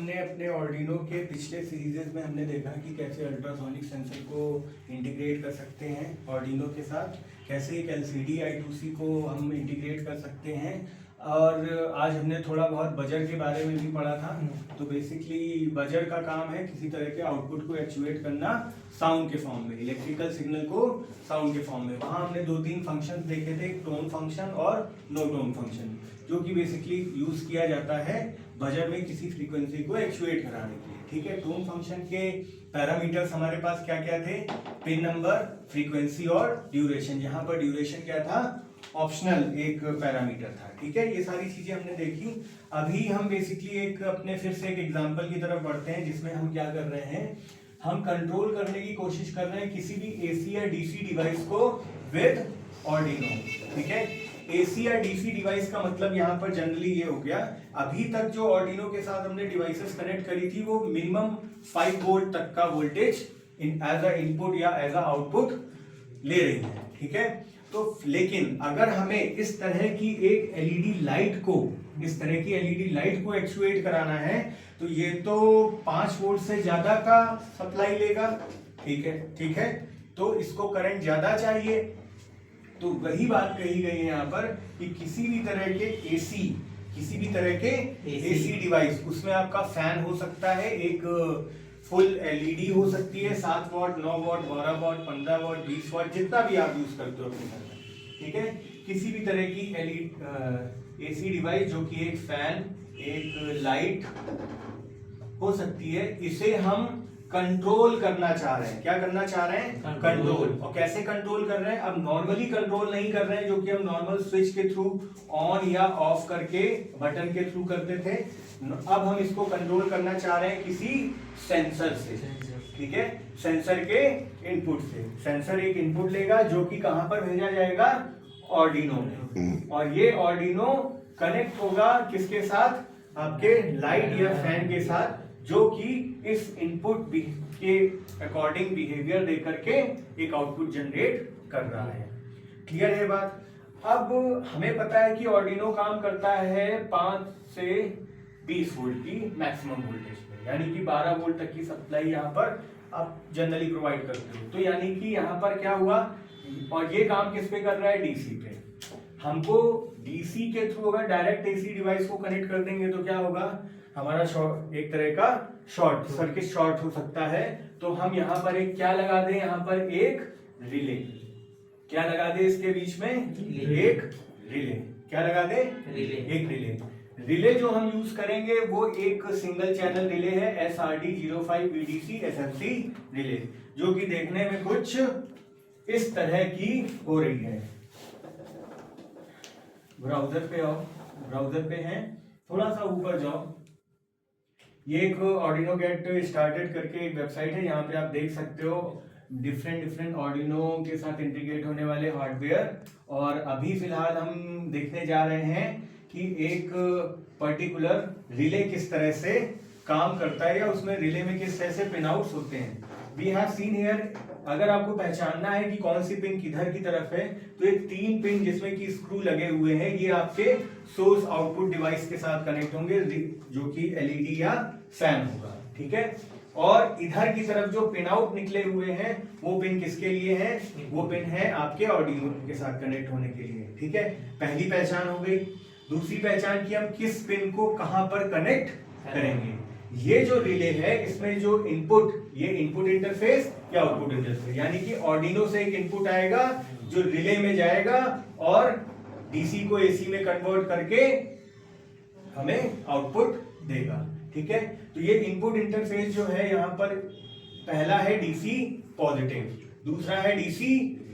हमने अपने ऑर्डिनो के पिछले सीरीजेस में हमने देखा कि कैसे अल्ट्रासोनिक सेंसर को इंटीग्रेट कर सकते हैं ऑर्डिनो के साथ, कैसे एक LCD I2C को हम इंटीग्रेट कर सकते हैं। और आज हमने थोड़ा बहुत बजर के बारे में भी पढ़ा था। तो बेसिकली बजर का काम है किसी तरह के आउटपुट को एक्चुएट करना साउंड के फॉर्म में, इलेक्ट्रिकल सिग्नल को साउंड के फॉर्म में। वहाँ हमने 2-3 फंक्शन देखे थे, एक टोन फंक्शन और नो टोन फंक्शन, जो कि बेसिकली यूज किया जाता है बजर में किसी फ्रीक्वेंसी को एक्चुएट कराने के लिए। ठीक है, टोन फंक्शन के पैरामीटर्स हमारे पास क्या क्या थे? पिन नंबर, फ्रीक्वेंसी और ड्यूरेशन। यहाँ पर ड्यूरेशन क्या था? ऑप्शनल एक पैरामीटर था। ठीक है, ये सारी चीजें हमने देखी। अभी हम बेसिकली एक अपने फिर से एक एग्जांपल की तरफ बढ़ते हैं, जिसमें हम क्या कर रहे हैं, हम कंट्रोल करने की कोशिश कर रहे हैं किसी भी AC या DC डिवाइस को विद ऑर्डिनो। ठीक है, AC या DC डिवाइस का मतलब यहाँ पर जनरली ये हो गया, अभी तक जो ऑर्डिनो के साथ हमने डिवाइसेस कनेक्ट करी थी वो मिनिमम 5 वोल्ट तक का वोल्टेज एज अ इनपुट या एज अ आउटपुट ले रही है। ठीक है, तो लेकिन अगर हमें इस तरह की एक LED लाइट को, इस तरह की LED लाइट को एक्चुएट कराना है, तो ये तो 5 वोल्ट से ज्यादा का सप्लाई लेगा। ठीक है, तो इसको करंट ज्यादा चाहिए। तो वही बात कही गई है यहाँ पर कि किसी भी तरह के AC डिवाइस, उसमें आपका फैन हो सकता है, एक फुल LED हो सकती है, 7 what, 9 what, 12 what, 15 what, 20 what, जितना भी आप यूज करते हो अपने घर में। ठीक है, किसी भी तरह की AC डिवाइस जो कि एक फैन, एक लाइट हो सकती है, इसे हम कंट्रोल करना चाह रहे हैं। क्या करना चाह रहे हैं? कंट्रोल। और कैसे कंट्रोल कर रहे हैं? अब नॉर्मली कंट्रोल नहीं कर रहे हैं, जो कि हम नॉर्मल स्विच के थ्रू ऑन या ऑफ करके बटन के थ्रू करते थे। अब हम इसको कंट्रोल करना चाह रहे हैं किसी सेंसर से। ठीक है, सेंसर के इनपुट से। सेंसर एक इनपुट लेगा जो कि कहां पर भेजा जाएगा? ऑर्डिनो में। और ये ऑर्डिनो कनेक्ट होगा किसके साथ? आपके लाइट या फैन के साथ, जो कि इस इनपुट के अकॉर्डिंग बिहेवियर दे करके एक आउटपुट जनरेट कर रहा है। क्लियर है बात? अब हमें पता है कि ऑर्डिनो काम करता है 5 से 20 वोल्ट की मैक्सिमम वोल्टेज पे, यानी कि 12 वोल्ट तक की सप्लाई यहाँ पर आप जनरली प्रोवाइड करते हो। तो यानी कि यहाँ पर क्या हुआ, और ये काम किस पे कर रहा है? DC पे। हमको DC के थ्रू अगर डायरेक्ट AC डिवाइस को कनेक्ट कर देंगे तो क्या होगा? हमारा शॉर्ट, एक तरह का शॉर्ट सर्किट शॉर्ट हो सकता है। तो हम यहाँ पर एक क्या लगा दें? यहाँ पर एक रिले। क्या लगा दे इसके बीच में? एक रिले। क्या लगा दे? एक रिले। रिले जो हम यूज करेंगे वो एक सिंगल चैनल रिले है, SRD 05 VDC SFC रिले, जो कि देखने में कुछ इस तरह की हो रही है। ब्राउजर पे आओ, ब्राउजर पे हैं, थोड़ा सा ऊपर जाओ। ये एक ऑर्डिनो गेट स्टार्टेड करके एक वेबसाइट है, यहाँ पे आप देख सकते हो डिफरेंट ऑर्डिनो के साथ इंटीग्रेट होने वाले हार्डवेयर। और अभी फिलहाल हम देखने जा रहे हैं कि एक पर्टिकुलर रिले किस तरह से काम करता है, या उसमें रिले में किस तरह से पिन आउट्स होते हैं। वी हैव सीन हियर, अगर आपको पहचानना है कि कौन सी पिन किधर की तरफ है, तो एक 3 पिन जिसमें कि स्क्रू लगे हुए हैं, ये आपके सोर्स आउटपुट डिवाइस के साथ कनेक्ट होंगे, जो कि LED या फैन होगा। ठीक है, और इधर की तरफ जो पिन आउट निकले हुए हैं, वो पिन किसके लिए हैं? वो पिन है आपके ऑर्डिनो के साथ कनेक्ट होने के लिए। ठीक है, पहली पहचान हो गई। दूसरी पहचान की, हम किस पिन को कहां पर कनेक्ट करेंगे। ये जो रिले है, इसमें जो इनपुट, ये इनपुट इंटरफेस या आउटपुट इंटरफेस, यानी कि ऑर्डिनो से एक इनपुट आएगा जो रिले में जाएगा और DC को AC में कन्वर्ट करके हमें आउटपुट देगा। ठीक है, तो ये इनपुट इंटरफेस जो है, यहाँ पर पहला है DC पॉजिटिव, दूसरा है DC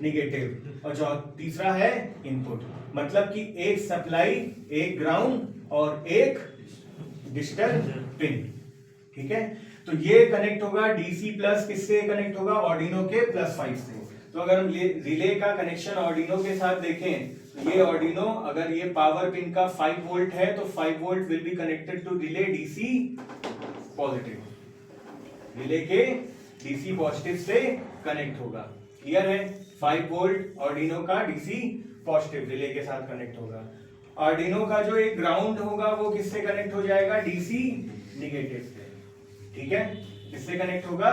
नेगेटिव, और तीसरा है इनपुट। मतलब कि एक सप्लाई, एक ग्राउंड और एक डिजिटल पिन। ठीक है, तो ये कनेक्ट होगा DC प्लस, किससे कनेक्ट होगा? ऑर्डिनो के +5 से। तो अगर हम रिले का कनेक्शन ऑर्डिनो के साथ देखें, तो ये ऑर्डिनो, अगर ये पावर पिन का 5 वोल्ट है, तो 5 volt will be connected to relay DC positive, relay के DC पॉजिटिव से कनेक्ट होगा। क्लियर है? 5 वोल्ट ऑर्डिनो का DC पॉजिटिव रिले के साथ कनेक्ट होगा। ऑर्डिनो का जो एक ग्राउंड होगा वो किससे कनेक्ट हो जाएगा? DC निगेटिव से, ठीक है। किससे कनेक्ट होगा?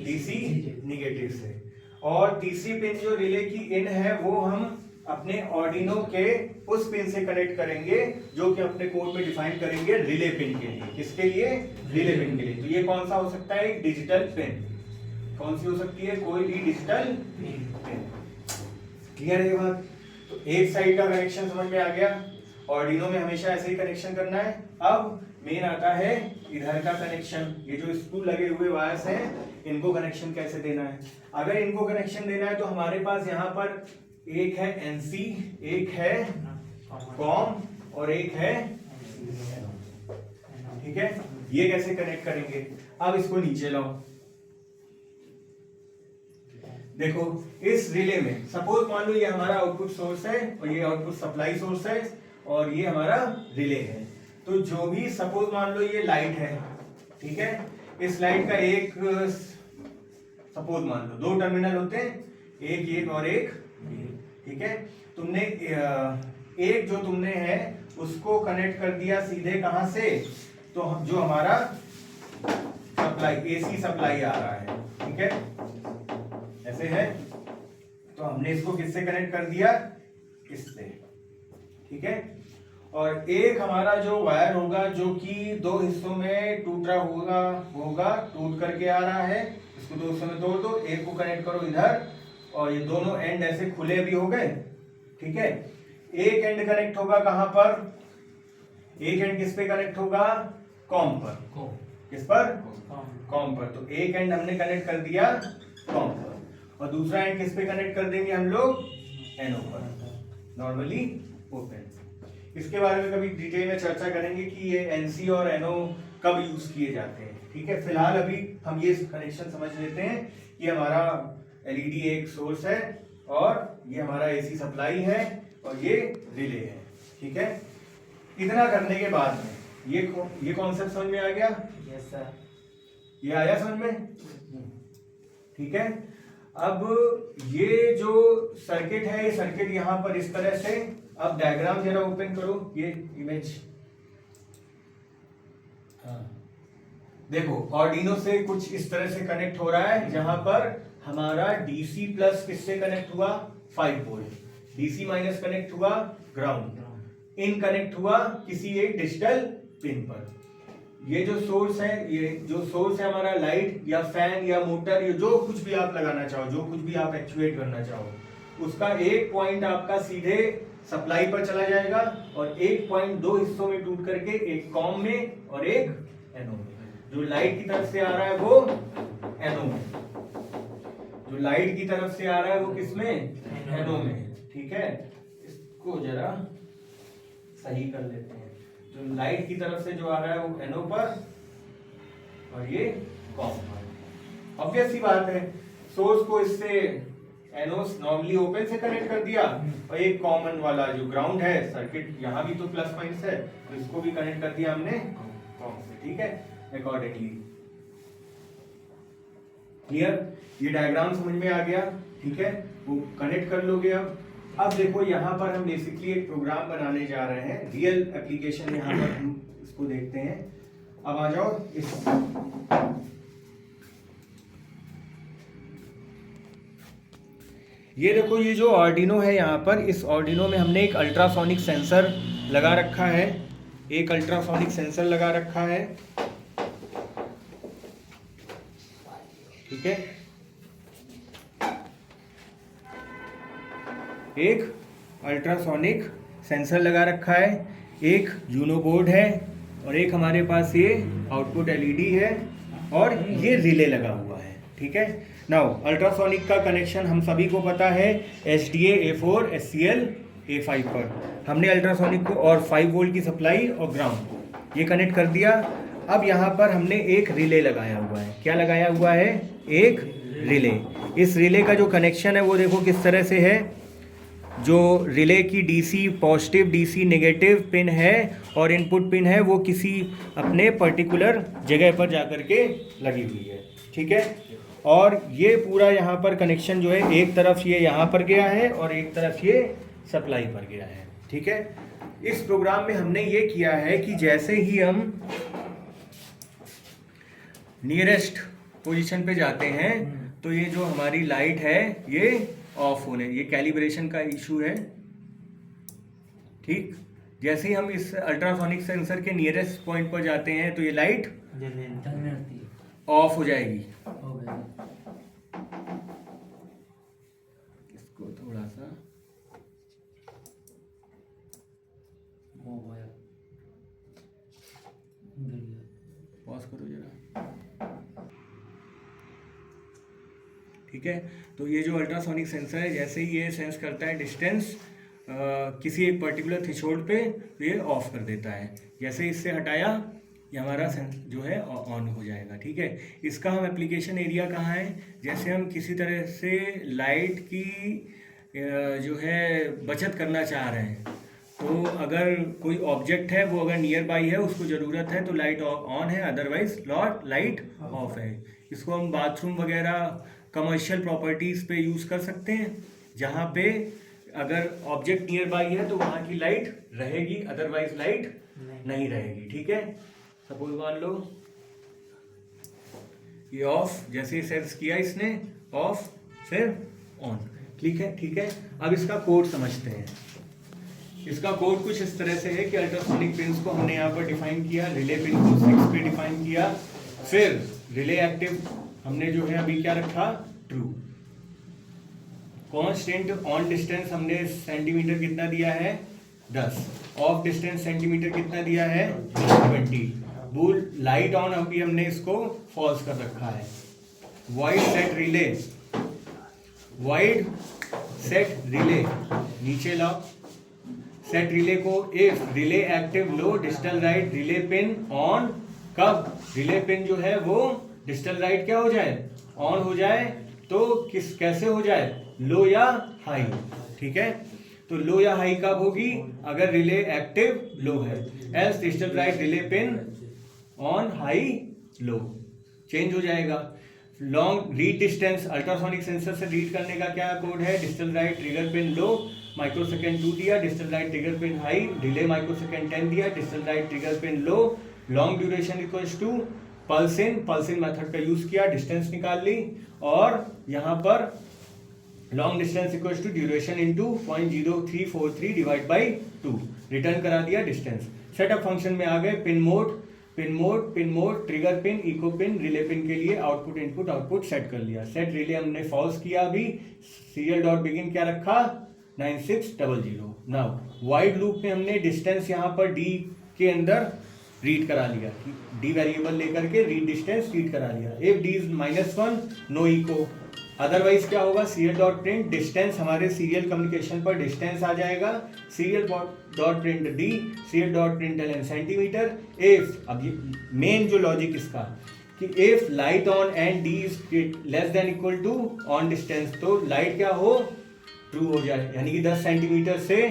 डीसी निगेटिव से। और तीसरी पिन जो रिले की इन है वो हम अपने ऑर्डिनो के उस पिन से कनेक्ट करेंगे जो कि अपने कोड में डिफाइन करेंगे रिले पिन के लिए। किसके लिए? रिले पिन के लिए। तो ये कौन सा हो सकता है? एक डिजिटल पिन। कौन सी हो सकती है? कोई भी डिजिटल पिन। क्लियर है बात? तो एक साइड का कनेक्शन समझ में आ गया। ऑर्डिनो में हमेशा ऐसे ही कनेक्शन करना है। अब मेन आता है इधर का कनेक्शन। ये जो स्क्रू लगे हुए वायर्स हैं इनको कनेक्शन कैसे देना है। अगर इनको कनेक्शन देना है तो हमारे पास यहाँ पर एक है एनसी, एक है कॉम और एक है, ठीक है। ये कैसे कनेक्ट करेंगे? अब इसको नीचे लाओ। देखो इस रिले में सपोज मान लो ये हमारा आउटपुट सोर्स है और ये आउटपुट सप्लाई सोर्स है और ये हमारा रिले है। तो जो भी सपोज मान लो ये लाइट है, ठीक है। इस लाइट का एक सपोज मान लो 2 टर्मिनल होते हैं, एक ये और एक, ठीक है। तुमने एक जो तुमने है उसको कनेक्ट कर दिया सीधे कहां से? तो जो हमारा सप्लाई एसी सप्लाई आ रहा है, ठीक है, ऐसे है। तो हमने इसको किससे कनेक्ट कर दिया? इससे, ठीक है। और एक हमारा जो वायर होगा जो कि 2 हिस्सों में टूटा होगा टूट करके आ रहा है, इसको 2 हिस्सों में तोड़ दो। एक को कनेक्ट करो इधर और ये दोनों एंड ऐसे खुले भी हो गए, ठीक है। एक एंड कनेक्ट होगा कहां पर? एक एंड किस पे कनेक्ट होगा? कॉम पर। किस पर? कॉम पर। तो एक एंड हमने कनेक्ट कर दिया कॉम पर और दूसरा एंड किस पे कनेक्ट कर देंगे हम लोग? एनओ पर, नॉर्मली ओपन। इसके बारे में कभी डिटेल में चर्चा करेंगे कि ये एनसी और एनओ कब यूज किए जाते हैं, ठीक है। फिलहाल अभी हम ये कनेक्शन समझ लेते हैं। ये हमारा एलईडी एक सोर्स है और ये हमारा एसी सप्लाई है और ये रिले है, ठीक है। इतना करने के बाद में ये कॉन्सेप्ट समझ में आ गया? Yes sir. ये आया समझ में? ठीक है। अब ये जो सर्किट है, ये सर्किट यहां पर इस तरह से, अब डायग्राम जरा ओपन करो ये इमेज। हाँ देखो ऑर्डिनो से कुछ इस तरह से कनेक्ट हो रहा है जहां पर हमारा डीसी प्लस किससे कनेक्ट हुआ? 5 वोल्ट। डीसी माइनस कनेक्ट हुआ ग्राउंड। इन कनेक्ट हुआ किसी एक डिजिटल पिन पर। ये जो सोर्स है, ये जो सोर्स है हमारा लाइट या फैन या मोटर, ये जो कुछ भी आप लगाना चाहो, जो कुछ भी आप एक्चुएट करना चाहो, उसका एक पॉइंट आपका सीधे सप्लाई पर चला जाएगा और एक पॉइंट 2 हिस्सों में टूट करके एक कॉम में और एक एनो में। जो लाइट की तरफ से आ रहा है वो एनो में, जो लाइट की तरफ से आ रहा है वो किसमें? एनो में, ठीक है। इसको जरा सही कर लेते हैं। जो लाइट की तरफ से जो आ रहा है वो एनो पर और ये कॉम पर। ऑब्वियस सी बात है, सोर्स को इससे एनोस नॉर्मली ओपन से कनेक्ट कर दिया और एक कॉमन वाला जो ग्राउंड है, सर्किट यहाँ भी तो प्लस माइनस है, तो इसको भी कनेक्ट कर दिया हमने कॉम से, ठीक है, अकॉर्डिंगली। क्लियर? ये डायग्राम समझ में आ गया, ठीक है, वो कनेक्ट कर लोगे। अब देखो यहाँ पर हम बेसिकली एक प्रोग्राम बनाने जा रहे हैं, रियल एप्लीकेशन यहाँ पर हम इसको देखते हैं। अब आ जाओ इस ये देखो, ये जो आर्डिनो है यहाँ पर, इस आर्डिनो में हमने एक अल्ट्रासोनिक सेंसर लगा रखा है। एक अल्ट्रासोनिक सेंसर लगा रखा है, ठीक है। एक अल्ट्रासोनिक सेंसर लगा रखा है, एक यूनो बोर्ड है और एक हमारे पास ये आउटपुट एलईडी है और ये रिले लगा हुआ है, ठीक है। नाउ अल्ट्रासोनिक का कनेक्शन हम सभी को पता है, SDA A4 SCL A5 पर हमने अल्ट्रासोनिक को और 5 वोल्ट की सप्लाई और ग्राउंड ये कनेक्ट कर दिया। अब यहाँ पर हमने एक रिले लगाया हुआ है। क्या लगाया हुआ है? एक रिले। इस रिले का जो कनेक्शन है वो देखो किस तरह से है। जो रिले की DC positive DC negative pin है और इनपुट पिन है वो किसी अपने पर्टिकुलर जगह पर जाकर के लगी हुई है, ठीक है। और ये पूरा यहाँ पर कनेक्शन जो है, एक तरफ ये यहाँ पर गया है और एक तरफ ये सप्लाई पर गया है, ठीक है। इस प्रोग्राम में हमने ये किया है कि जैसे ही हम नियरेस्ट पोजीशन पे जाते हैं तो ये जो हमारी लाइट है ये ऑफ होने, ये कैलिब्रेशन का इशू है। ठीक, जैसे ही हम इस अल्ट्रासोनिक सेंसर के नियरेस्ट पॉइंट पर जाते हैं तो ये लाइट ऑफ हो जाएगी। इसको थोड़ा सा पॉज करो जरा। ठीक है, तो ये जो अल्ट्रासोनिक सेंसर है, जैसे ही ये सेंस करता है डिस्टेंस किसी एक पर्टिकुलर थ्रेशोल्ड पे, तो ये ऑफ कर देता है। जैसे इससे हटाया ये हमारा सेंस जो है ऑन हो जाएगा। ठीक है, इसका हम एप्लीकेशन एरिया कहाँ है, जैसे हम किसी तरह से लाइट की जो है बचत करना चाह रहे हैं, तो अगर कोई ऑब्जेक्ट है वो अगर नियर बाई है, उसको ज़रूरत है तो लाइट ऑन है, अदरवाइज लाइट ऑफ है। इसको हम बाथरूम वगैरह कमर्शियल प्रॉपर्टीज़ पे यूज़ कर सकते हैं, जहाँ पे अगर ऑब्जेक्ट नियर बाई है तो वहाँ की लाइट रहेगी, अदरवाइज लाइट नहीं रहेगी। ठीक है, सपोज मान लो ये ऑफ, जैसे सेंस किया इसने ऑफ, फिर ऑन। ठीक है, अब इसका कोड समझते हैं। इसका कोड कुछ इस तरह से है कि अल्ट्रासोनिक पिन्स को हमने यहाँ पर डिफाइन किया, रिले पिन को 6 पे डिफाइन किया, फिर रिले एक्टिव हमने जो है अभी क्या रखा, ट्रू। कांस्टेंट ऑन डिस्टेंस हमने सेंटीमीटर कितना दिया है, 10। ऑफ डिस्टेंस सेंटीमीटर कितना दिया है, 20। बुल लाइट ऑन अभी हमने इसको फॉल्स कर रखा है। Wide set relay, wide set relay नीचे लाओ। सेट रिले को if relay active low digital write relay pin on, कब रिले पिन जो है वो डिजिटल राइट क्या हो जाए, ऑन हो जाए, तो कैसे हो जाए, लो या हाई। ठीक है, तो लो या हाई कब होगी, अगर रिले एक्टिव लो है, else digital write relay pin on high low, change हो जाएगा। Long read distance ultrasonic sensor से रीड करने का क्या कोड है, digital write trigger pin low microsecond 2 दिया, digital write trigger pin high, delay microsecond 10 दिया, digital write trigger pin low, long duration equals to pulse in method का use किया, distance निकाल ली, और यहाँ पर long distance equals to duration into 0.0343 divide by 2, return करा दिया डिस्टेंस। सेटअप फंक्शन में आ गए, pin mode, trigger pin, eco pin, relay pin के लिए आउटपुट इनपुट आउटपुट सेट कर लिया। सेट रिले हमने फॉल्स किया, अभी सीरियल डॉट बिगिन क्या रखा, 9600। नाउ वाइड लूप में हमने डिस्टेंस यहाँ पर डी के अंदर रीड करा लिया, डी वेरिएबल लेकर के रीड डिस्टेंस रीड करा लिया। If D is -1 no echo, otherwise क्या होगा, सीरियल डॉट प्रिंट डिस्टेंस, हमारे सीरियल कम्युनिकेशन पर डिस्टेंस आ जाएगा, serial dot print D, serial dot print L centimetre. If, अब ये मेन जो लॉजिक इसका कि if light on and D is less than equal to on distance, तो लाइट क्या हो, ट्रू हो जाए, यानी कि 10 सेंटीमीटर से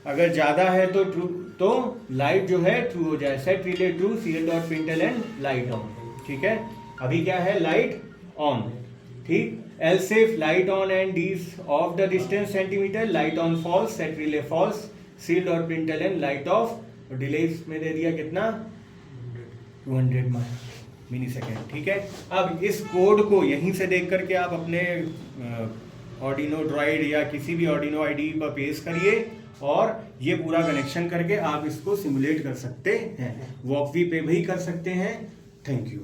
अगर ज्यादा है तो ट्रू, तो लाइट जो है ट्रू हो जाए। Set relay true, serial dot print L and light on. ठीक है, अभी क्या है, लाइट ऑन। ठीक, else if light on and d is of the distance centimeter, light on false, set relay false, seal dot println light off, और delay में दे दिया कितना, 200 मिली सेकेंड। ठीक है, अब इस कोड को यहीं से देख करके आप अपने ऑर्डिनो ड्रॉइड या किसी भी ऑर्डिनो आईडी पर पेश करिए, और ये पूरा कनेक्शन करके आप इसको सिमुलेट कर सकते हैं, वॉकवी पे भी कर सकते हैं। Thank you.